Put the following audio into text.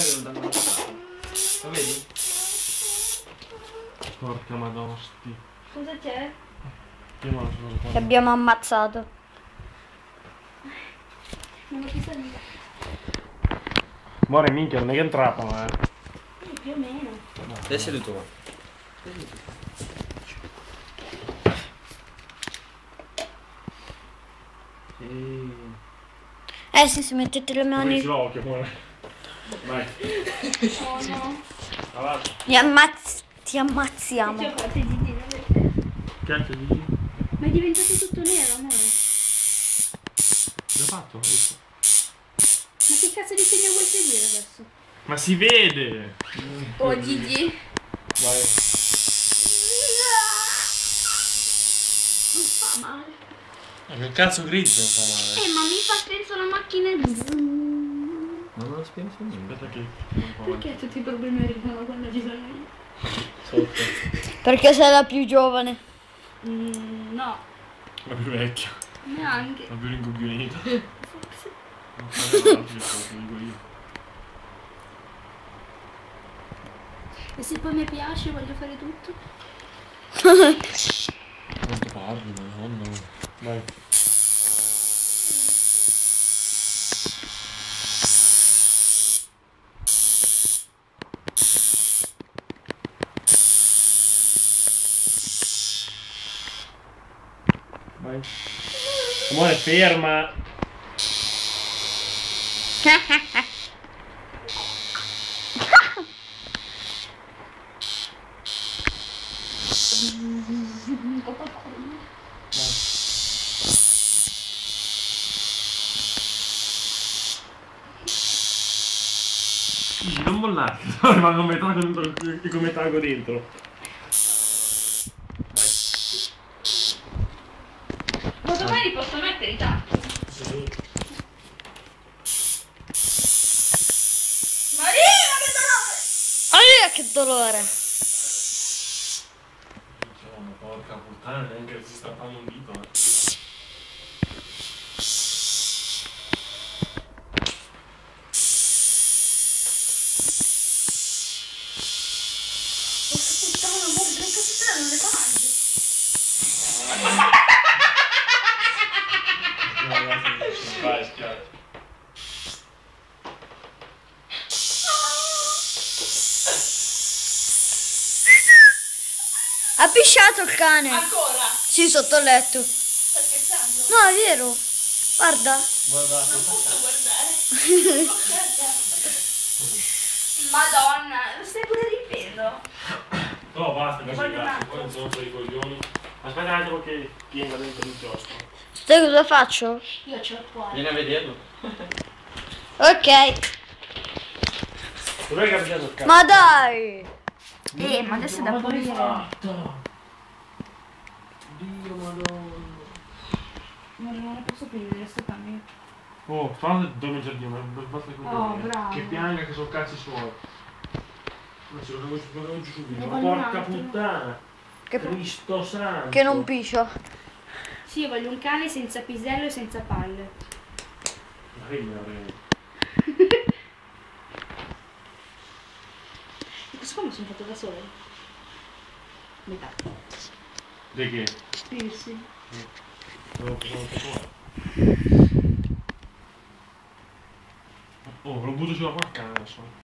che non danno la. Lo vedi? Porca madonna, sti. Cosa c'è? Chiamalo solo Che qua. abbiamo ammazzato. Non ho più salita. More minchia, non è che entrapano, Più o meno. Sei seduto qua. Sì, mettete le Come mani. l'occhio, muore. Vai. Oh no. Avanti. Ti ammazziamo. Che fate di dire? Cazzo di. Ma è diventato tutto nero, amore. L'ho fatto? Ma che cazzo di segno vuoi seguire adesso? Ma si vede! Oh Gigi. Vai. Non fa male. Che cazzo grigio non fa male. Ma mi fa penso la macchina. Ma non lo spieghi su niente. Aspetta che non fa male. Perché tutti i problemi arrivano quando ci sono io? Sotto. Perché sei la più giovane. No, Ma più vecchio. neanche. Ma più rincoglionito. Forse. Non fare avanti, lo dico io. E se poi mi piace voglio fare tutto? Quanto parli, madonna. Vai. Vai. Amore, ferma. Sì, non mollate, no, rimango come tago dentro. Ma domani posso mettere i tacchi? Sì. Maria, che dolore! Che dolore. Diciamo, porca puttana, neanche si strappando un dito. Non le parli. Vai, schiaffo. Ha pisciato il cane. Ancora? Sì, sotto il letto. Sto scherzando? No, è vero. Guarda. Guardate. Non posso guardare. Madonna, lo stai pure ripeto. No, basta, così Voglio un cazzo, altro. poi non sono i coglioni. Aspetta un attimo che pienga dentro l'inchiostro. Sai cosa faccio? Io c'ho il cuore. Vieni a vederlo. Ok. Dov'è che ha pigliato il cazzo? Ma dai. Ma adesso è da pulire. Dio madonna. Non ne posso prendere sto cambio. Oh, fammi dove il giardino, ma basta che Oh, bravo. che pianga che sono cazzi suoi. Ma se lo devo giù subito, Ne ma voglio un porca altro. puttana! Che, Cristo santo! che non piscio. Sì, io voglio un cane senza pisello e senza palle. Ma che me la prendo? E questo come sono fatto da solo? Metà. Di che? Sì, sì. Devo fuori. Oh, lo butto sulla porca adesso.